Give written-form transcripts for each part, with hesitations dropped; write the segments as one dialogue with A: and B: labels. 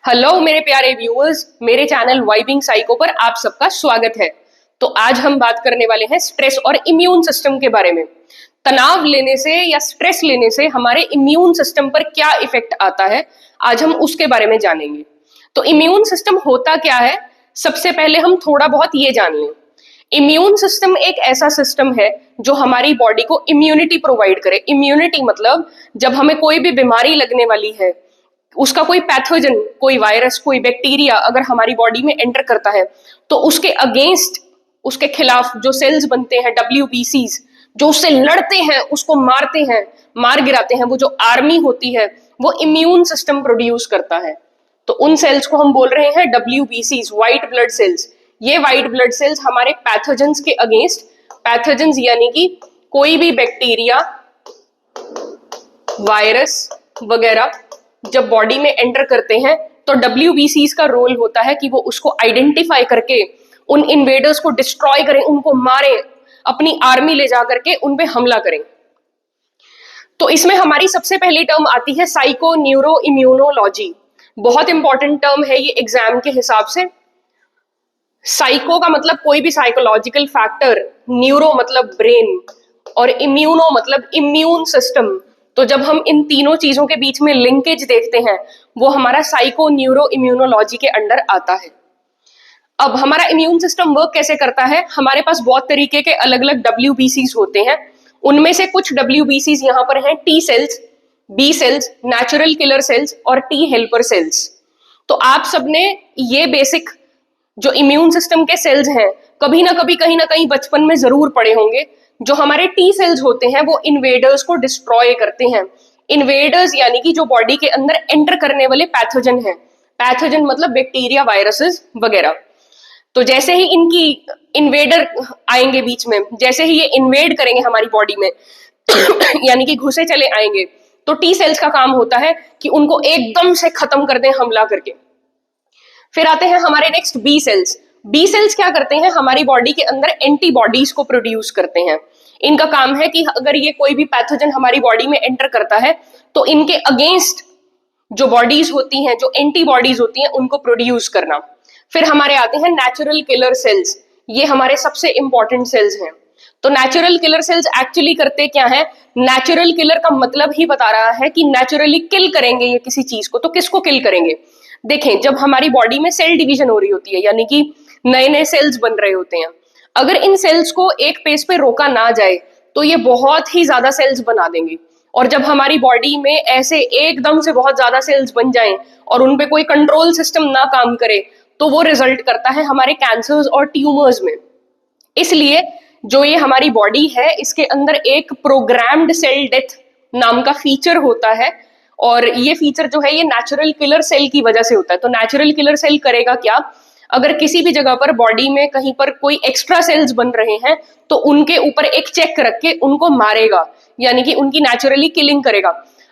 A: Hello मेरे प्यारे viewers, मेरे चैनल वाइबिंग साइको पर आप सबका स्वागत है। तो आज हम बात करने वाले हैं स्ट्रेस और इम्यून सिस्टम के बारे में। तनाव लेने से या स्ट्रेस लेने से हमारे इम्यून सिस्टम पर क्या इफेक्ट आता है, आज हम उसके बारे में जानेंगे। तो इम्यून सिस्टम होता क्या है, सबसे पहले हम थोड़ा बहुत ये जान लें। इम्यून सिस्टम एक ऐसा सिस्टम है जो हमारी बॉडी को इम्यूनिटी प्रोवाइड करे। इम्यूनिटी मतलब जब हमें कोई भी बीमारी लगने वाली है, उसका कोई पैथोजन, कोई वायरस, कोई बैक्टीरिया अगर हमारी बॉडी में एंटर करता है तो उसके अगेंस्ट, उसके खिलाफ जो सेल्स बनते हैं WBCs, जो उससे लड़ते हैं, उसको मारते हैं, मार गिराते हैं, वो जो आर्मी होती है वो इम्यून सिस्टम प्रोड्यूस करता है। तो उन सेल्स को हम बोल रहे हैं WBCs, व्हाइट ब्लड सेल्स। ये व्हाइट ब्लड सेल्स हमारे पैथोजेंस के अगेंस्ट, पैथोजेंस यानी कि कोई भी बैक्टीरिया, वायरस वगैरह जब बॉडी में एंटर करते हैं तो WBCs का रोल होता है कि वो उसको आइडेंटिफाई करके उन इन्वेडर्स को डिस्ट्रॉय करें, उनको मारें, अपनी आर्मी ले जा करके उन पे हमला करें। तो इसमें हमारी सबसे पहली टर्म आती है साइको न्यूरो इम्यूनोलॉजी। बहुत इंपॉर्टेंट टर्म है ये एग्जाम के हिसाब से। साइको का मतलब कोई भी साइकोलॉजिकल फैक्टर, न्यूरो मतलब ब्रेन, और इम्यूनो मतलब इम्यून सिस्टम। तो जब हम इन तीनों चीजों के बीच में लिंकेज देखते हैं वो हमारा साइको न्यूरो इम्यूनोलॉजी के अंडर आता है। अब हमारा इम्यून सिस्टम वर्क कैसे करता है, हमारे पास बहुत तरीके के अलग अलग WBCs होते हैं। उनमें से कुछ WBCs यहाँ पर हैं T cells, B cells, natural killer cells और T हेल्पर सेल्स। तो आप सबने ये बेसिक जो इम्यून सिस्टम के सेल्स हैं कभी ना कभी कहीं ना कहीं बचपन में जरूर पढ़े होंगे। जो हमारे T सेल्स होते हैं वो इन्वेडर्स को डिस्ट्रॉय करते हैं। इन्वेडर्स यानी कि जो बॉडी के अंदर एंटर करने वाले पैथोजन हैं। पैथोजन मतलब बैक्टीरिया, वायरसेस वगैरह। तो जैसे ही इनकी इन्वेडर आएंगे बीच में, जैसे ही ये इन्वेड करेंगे हमारी बॉडी में यानी कि घुसे चले आएंगे, तो T सेल्स का काम होता है कि उनको एकदम से खत्म कर दें हमला करके। फिर आते हैं हमारे next B cells. B cells क्या करते हैं, हमारी बॉडी के अंदर एंटीबॉडीज को प्रोड्यूस करते हैं। इनका काम है कि अगर ये कोई भी पैथोजन हमारी बॉडी में एंटर करता है तो इनके अगेंस्ट जो बॉडीज होती हैं, जो एंटीबॉडीज होती हैं, उनको प्रोड्यूस करना। फिर हमारे आते हैं नेचुरल किलर सेल्स। ये हमारे सबसे इंपॉर्टेंट सेल्स हैं। तो नेचुरल किलर सेल्स एक्चुअली करते क्या है, नेचुरल किलर का मतलब ही बता रहा है कि नेचुरली किल करेंगे ये किसी चीज को। तो किसको किल करेंगे, देखें, जब हमारी बॉडी में सेल डिवीजन हो रही होती है यानी कि नए नए सेल्स बन रहे होते हैं, अगर इन सेल्स को एक पेस पे रोका ना जाए तो ये बहुत ही ज्यादा सेल्स बना देंगे। और जब हमारी बॉडी में ऐसे एकदम से बहुत ज्यादा सेल्स बन जाएं और उन पे कोई कंट्रोल सिस्टम ना काम करे तो वो रिजल्ट करता है हमारे कैंसर्स और ट्यूमर्स में। इसलिए जो ये हमारी बॉडी है इसके अंदर एक प्रोग्राम्ड सेल डेथ नाम का फीचर होता है, और ये फीचर जो है ये नेचुरल किलर सेल की वजह से होता है। तो नेचुरल किलर सेल करेगा क्या, अगर किसी भी जगह पर बॉडी में कहीं पर कोई एक्स्ट्रा सेल्स बन रहे हैं तो उनके ऊपर एक चेक रख के उनको मारेगा, यानी कि उनकी नेचुरली किलिंग करेगा।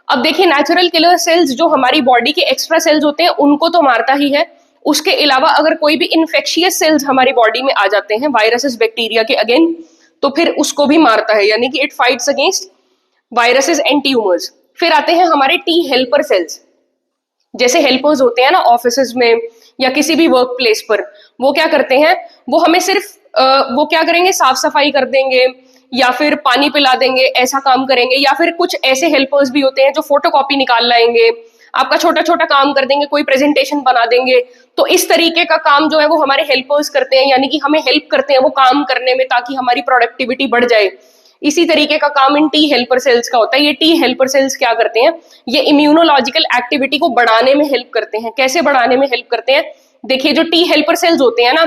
A: अब देखिए, नेचुरल किलर सेल्स जो हमारी बॉडी के एक्स्ट्रा सेल्स होते हैं उनको तो मारता ही है, उसके अलावा अगर कोई भी इन्फेक्शियस सेल्स हमारी बॉडी में आ जाते हैं वायरसेस, बैक्टीरिया के अगेंस्ट, तो फिर उसको भी मारता है, यानी कि it fights against viruses and tumours. फिर आते हैं हमारे T हेल्पर सेल्स। जैसे हेल्पर्स होते हैं ना ऑफिस में या किसी भी वर्क प्लेस पर, वो क्या करते हैं, वो हमें सिर्फ वो क्या करेंगे, साफ सफाई कर देंगे या फिर पानी पिला देंगे, ऐसा काम करेंगे। या फिर कुछ ऐसे हेल्पर्स भी होते हैं जो फोटोकॉपी निकाल लाएंगे, आपका छोटा छोटा काम कर देंगे, कोई प्रेजेंटेशन बना देंगे। तो इस तरीके का काम जो है वो हमारे हेल्पर्स करते हैं, यानी कि हमें हेल्प करते हैं वो काम करने में ताकि हमारी प्रोडक्टिविटी बढ़ जाए। इसी तरीके का काम इन T हेल्पर सेल्स का होता है। ये T हेल्पर सेल्स क्या करते हैं, ये इम्यूनोलॉजिकल एक्टिविटी को बढ़ाने में हेल्प करते हैं। कैसे बढ़ाने में हेल्प करते हैं, देखिए, जो T हेल्पर सेल्स होते हैं ना,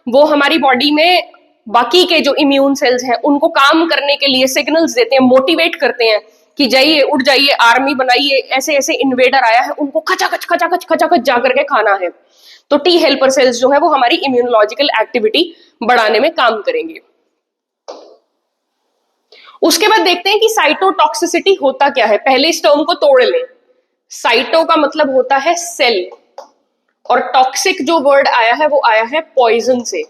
A: वो हमारी बॉडी में बाकी के जो इम्यून सेल्स हैं उनको काम करने के लिए सिग्नल्स देते हैं, मोटिवेट करते हैं कि जाइए, उठ जाइए, आर्मी बनाइए, ऐसे ऐसे इन्वेडर आया है, उनको खचाखच खचाखच खचाखच जा करके खाना है। तो T हेल्पर सेल्स जो है वो हमारी इम्यूनोलॉजिकल एक्टिविटी बढ़ाने में काम करेंगे। उसके बाद देखते हैं कि साइटोटॉक्सिसिटी होता क्या है। पहले इस टर्म को तोड़ लें। साइटो का मतलब होता है सेल, और टॉक्सिक जो वर्ड आया है वो आया है पॉइजन से।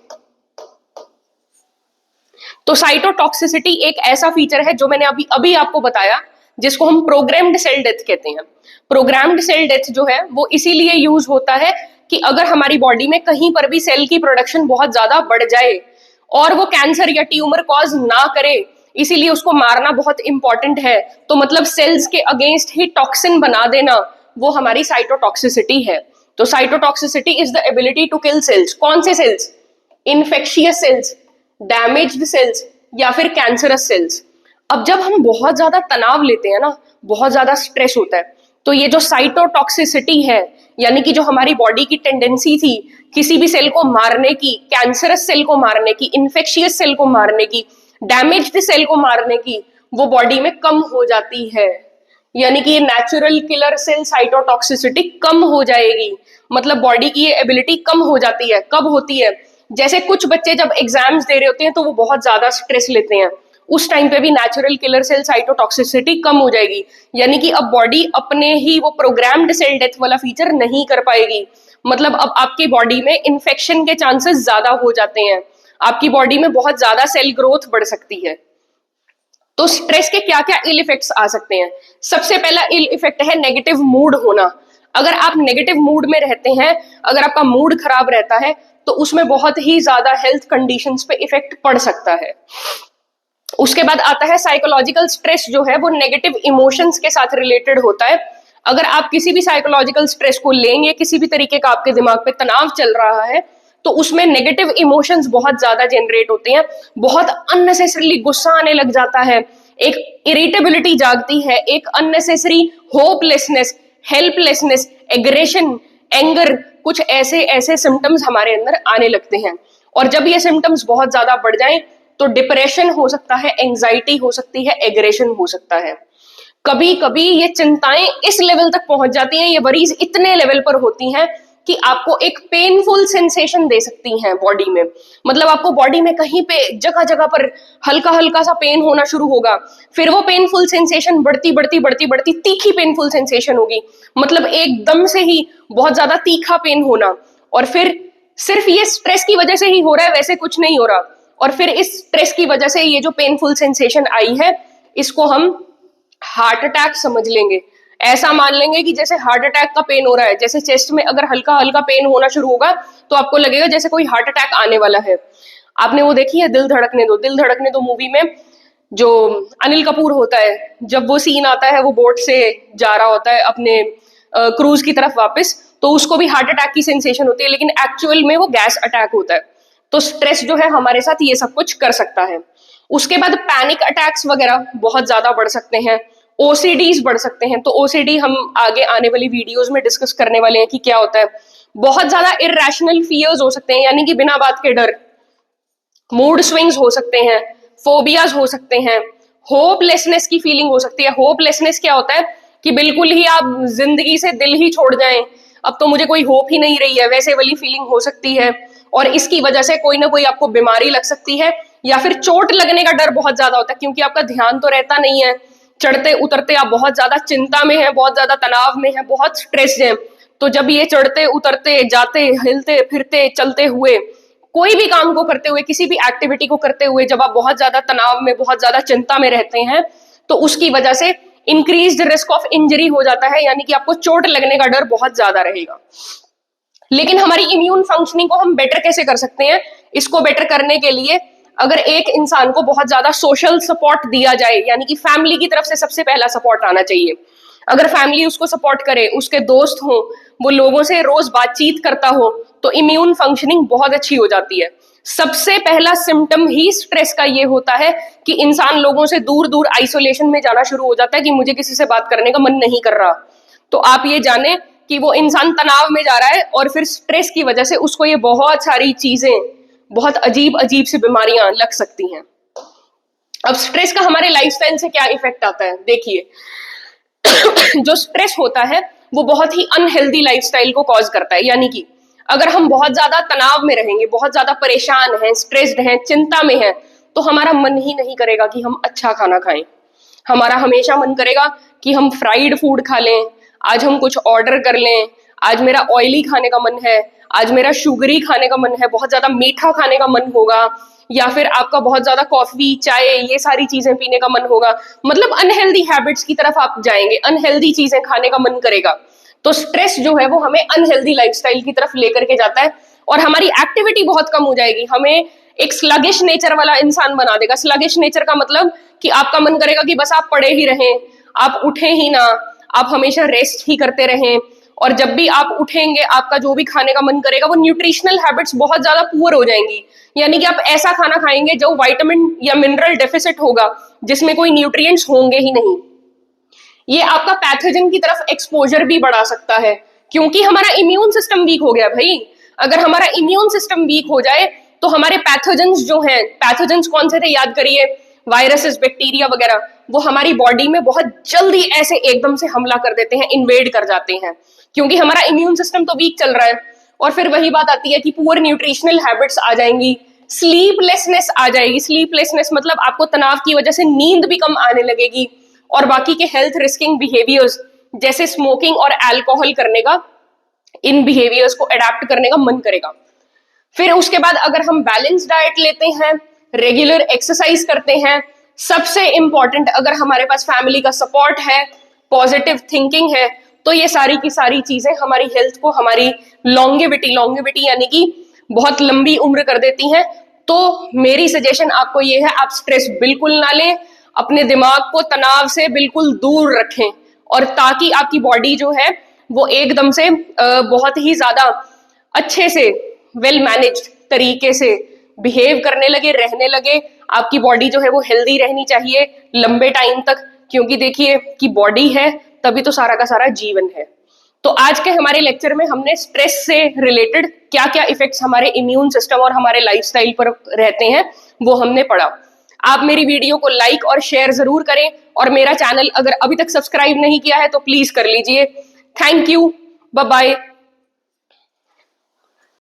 A: तो साइटोटॉक्सिसिटी एक ऐसा फीचर है जो मैंने अभी अभी आपको बताया जिसको हम प्रोग्राम्ड सेल डेथ कहते हैं। प्रोग्राम्ड सेल डेथ जो है वो इसीलिए यूज होता है कि अगर हमारी बॉडी में कहीं पर भी सेल की प्रोडक्शन बहुत ज्यादा बढ़ जाए और वो कैंसर या ट्यूमर कॉज ना करे, इसीलिए उसको मारना बहुत इंपॉर्टेंट है। तो मतलब सेल्स के अगेंस्ट ही टॉक्सिन बना देना, वो हमारी साइटोटॉक्सिसिटी है। तो cytotoxicity is the ability to kill cells. कौन से cells? Infectious cells, damaged cells या फिर कैंसरस सेल्स। अब जब हम बहुत ज्यादा तनाव लेते हैं ना, बहुत ज्यादा स्ट्रेस होता है, तो ये जो साइटोटॉक्सिसिटी है, यानी कि जो हमारी बॉडी की टेंडेंसी थी किसी भी सेल को मारने की, कैंसरस सेल को मारने की, इन्फेक्शियस सेल को मारने की, डैमेज्ड सेल को मारने की, वो बॉडी में कम हो जाती है। यानी कि ये नेचुरल किलर सेल साइटोटॉक्सिसिटी कम हो जाएगी। मतलब बॉडी की ये एबिलिटी कम हो जाती है। कब होती है? जैसे कुछ बच्चे जब एग्जाम्स दे रहे होते हैं तो वो बहुत ज्यादा स्ट्रेस लेते हैं, उस टाइम पे भी नेचुरल किलर सेल साइटोटॉक्सिसिटी कम हो जाएगी। यानी कि अब बॉडी अपने ही वो प्रोग्राम्ड सेल डेथ वाला फीचर नहीं कर पाएगी। मतलब अब आपकी बॉडी में इन्फेक्शन के चांसेस ज्यादा हो जाते हैं, आपकी बॉडी में बहुत ज्यादा सेल ग्रोथ बढ़ सकती है। तो स्ट्रेस के क्या क्या इल इफेक्ट्स आ सकते हैं? सबसे पहला इल इफेक्ट है नेगेटिव मूड होना। अगर आप नेगेटिव मूड में रहते हैं, अगर आपका मूड खराब रहता है, तो उसमें बहुत ही ज्यादा हेल्थ कंडीशंस पे इफेक्ट पड़ सकता है। उसके बाद आता है साइकोलॉजिकल स्ट्रेस, जो है वो नेगेटिव इमोशंस के साथ रिलेटेड होता है। अगर आप किसी भी साइकोलॉजिकल स्ट्रेस को लेंगे, किसी भी तरीके का आपके दिमाग पे तनाव चल रहा है, तो उसमें नेगेटिव इमोशंस बहुत ज्यादा जनरेट होते हैं, बहुत अननेसेसरीली गुस्सा आने लग जाता है, एक इरिटेबिलिटी जागती है, एक unnecessary hopelessness, helplessness, aggression, anger, कुछ ऐसे ऐसे सिम्टम्स हमारे अंदर आने लगते हैं। और जब ये सिम्टम्स बहुत ज्यादा बढ़ जाएं तो डिप्रेशन हो सकता है, एंजाइटी हो सकती है, एग्रेशन हो सकता है। कभी कभी ये चिंताएं इस लेवल तक पहुंच जाती हैं, ये वरीज इतने लेवल पर होती हैं कि आपको एक पेनफुल सेंसेशन दे सकती हैं बॉडी में। मतलब आपको बॉडी में कहीं पे जगह जगह पर हल्का हल्का सा पेन होना शुरू होगा, फिर वो पेनफुल सेंसेशन बढ़ती बढ़ती बढ़ती बढ़ती तीखी पेनफुल सेंसेशन होगी। मतलब एकदम से ही बहुत ज्यादा तीखा पेन होना, और फिर सिर्फ ये स्ट्रेस की वजह से ही हो रहा है, वैसे कुछ नहीं हो रहा। और फिर इस स्ट्रेस की वजह से ये जो पेनफुल सेंसेशन आई है, इसको हम हार्ट अटैक समझ लेंगे। ऐसा मान लेंगे कि जैसे हार्ट अटैक का पेन हो रहा है, जैसे चेस्ट में अगर हल्का हल्का पेन होना शुरू होगा तो आपको लगेगा जैसे कोई हार्ट अटैक आने वाला है। आपने वो देखी है दिल धड़कने दो? दिल धड़कने दो मूवी में जो अनिल कपूर होता है, जब वो सीन आता है, वो बोट से जा रहा होता है अपने क्रूज की तरफ वापस, तो उसको भी हार्ट अटैक की सेंसेशन होती है, लेकिन एक्चुअल में वो गैस अटैक होता है। तो स्ट्रेस जो है हमारे साथ ये सब कुछ कर सकता है। उसके बाद पैनिक अटैक्स वगैरह बहुत ज्यादा बढ़ सकते हैं, ओसीडीज बढ़ सकते हैं। तो ओसीडी हम आगे आने वाली वीडियोस में डिस्कस करने वाले हैं कि क्या होता है। बहुत ज्यादा इरैशनल फियर्स हो सकते हैं, यानी कि बिना बात के डर, मूड स्विंग्स हो सकते हैं, फोबियाज हो सकते हैं, होपलेसनेस की फीलिंग हो सकती है। होपलेसनेस क्या होता है कि बिल्कुल ही आप जिंदगी से दिल ही छोड़ जाएं, अब तो मुझे कोई होप ही नहीं रही है, वैसे वाली फीलिंग हो सकती है। और इसकी वजह से कोई ना कोई आपको बीमारी लग सकती है, या फिर चोट लगने का डर बहुत ज्यादा होता है, क्योंकि आपका ध्यान तो रहता नहीं है, चढ़ते उतरते आप बहुत ज्यादा चिंता में हैं, बहुत ज्यादा तनाव में हैं, बहुत स्ट्रेस हैं। तो जब ये चढ़ते उतरते जाते हिलते फिरते चलते हुए कोई भी काम को करते हुए, किसी भी एक्टिविटी को करते हुए, जब आप बहुत ज्यादा तनाव में, बहुत ज्यादा चिंता में रहते हैं, तो उसकी वजह से इंक्रीज्ड रिस्क ऑफ इंजरी हो जाता है, यानी कि आपको चोट लगने का डर बहुत ज्यादा रहेगा। लेकिन हमारी इम्यून फंक्शनिंग को हम बेटर कैसे कर सकते हैं? इसको बेटर करने के लिए अगर एक इंसान को बहुत ज्यादा सोशल सपोर्ट दिया जाए, यानी कि फैमिली की तरफ से सबसे पहला सपोर्ट आना चाहिए। अगर फैमिली उसको सपोर्ट करे, उसके दोस्त हो, वो लोगों से रोज बातचीत करता हो, तो इम्यून फंक्शनिंग बहुत अच्छी हो जाती है। सबसे पहला सिम्टम ही स्ट्रेस का ये होता है कि इंसान लोगों से दूर दूर आइसोलेशन में जाना शुरू हो जाता है कि मुझे किसी से बात करने का मन नहीं कर रहा। तो आप ये जाने कि वो इंसान तनाव में जा रहा है, और फिर स्ट्रेस की वजह से उसको ये बहुत सारी चीजें, बहुत अजीब अजीब सी बीमारियां लग सकती हैं। अब स्ट्रेस का हमारे लाइफस्टाइल से क्या इफेक्ट आता है? देखिए जो स्ट्रेस होता है वो बहुत ही अनहेल्दी लाइफस्टाइल को कॉज करता है। यानी कि अगर हम बहुत ज्यादा तनाव में रहेंगे, बहुत ज्यादा परेशान हैं, स्ट्रेस्ड हैं, चिंता में हैं, तो हमारा मन ही नहीं करेगा कि हम अच्छा खाना खाएं। हमारा हमेशा मन करेगा कि हम फ्राइड फूड खा लें, आज हम कुछ ऑर्डर कर लें, आज मेरा ऑयली खाने का मन है, आज मेरा शुगरी खाने का मन है, बहुत ज्यादा मीठा खाने का मन होगा, या फिर आपका बहुत ज्यादा कॉफी चाय ये सारी चीजें पीने का मन होगा, मतलब अनहेल्दी हैबिट्स की तरफ आप जाएंगे, अनहेल्दी चीजें खाने का मन करेगा। तो स्ट्रेस जो है वो हमें अनहेल्दी लाइफस्टाइल की तरफ लेकर के जाता है और हमारी एक्टिविटी बहुत कम हो जाएगी, हमें एक स्लगिश नेचर वाला इंसान बना देगा। स्लगिश नेचर का मतलब कि आपका मन करेगा कि बस आप पड़े ही रहें, आप उठे ही ना, आप हमेशा रेस्ट ही करते रहें, और जब भी आप उठेंगे आपका जो भी खाने का मन करेगा वो न्यूट्रिशनल हैबिट्स बहुत ज्यादा पुअर हो जाएंगी, यानी कि आप ऐसा खाना खाएंगे जो विटामिन या मिनरल डेफिसिट होगा, जिसमें कोई न्यूट्रिएंट्स होंगे ही नहीं। ये आपका पैथोजन की तरफ एक्सपोजर भी बढ़ा सकता है, क्योंकि हमारा इम्यून सिस्टम वीक हो गया भाई। अगर हमारा इम्यून सिस्टम वीक हो जाए तो हमारे पैथोजेंस जो हैं, पैथोजेंस कौन से थे याद करिए, वायरसेस, बैक्टीरिया वगैरह, वो हमारी बॉडी में बहुत जल्दी ऐसे एकदम से हमला कर देते हैं, इन्वेड कर जाते हैं, क्योंकि हमारा इम्यून सिस्टम तो वीक चल रहा है। और फिर वही बात आती है कि पुअर न्यूट्रिशनल हैबिट्स आ जाएंगी, स्लीपलेसनेस आ जाएगी। स्लीपलेसनेस मतलब आपको तनाव की वजह से नींद भी कम आने लगेगी, और बाकी के हेल्थ रिस्किंग बिहेवियर्स जैसे स्मोकिंग और अल्कोहल करने का, इन बिहेवियर्स को अडेप्ट करने का मन करेगा। फिर उसके बाद अगर हम बैलेंस डाइट लेते हैं, रेगुलर एक्सरसाइज करते हैं, सबसे इंपॉर्टेंट अगर हमारे पास फैमिली का सपोर्ट है, पॉजिटिव थिंकिंग है, तो ये सारी की सारी चीजें हमारी हेल्थ को, हमारी लॉन्गेविटी यानी कि बहुत लंबी उम्र कर देती हैं। तो मेरी सजेशन आपको ये है, आप स्ट्रेस बिल्कुल ना लें, अपने दिमाग को तनाव से बिल्कुल दूर रखें, और ताकि आपकी बॉडी जो है वो एकदम से बहुत ही ज्यादा अच्छे से वेल मैनेज्ड तरीके से बिहेव करने लगे, रहने लगे। आपकी बॉडी जो है वो हेल्दी रहनी चाहिए लंबे टाइम तक, क्योंकि देखिए कि बॉडी है तभी तो सारा का सारा जीवन है। तो आज के हमारे लेक्चर में हमने स्ट्रेस से रिलेटेड क्या क्या इफेक्ट्स हमारे इम्यून सिस्टम और हमारे लाइफस्टाइल पर रहते हैं वो हमने पढ़ा। आप मेरी वीडियो को लाइक और शेयर जरूर करें, और मेरा चैनल अगर अभी तक सब्सक्राइब नहीं किया है तो प्लीज कर लीजिए। Thank you, bye bye.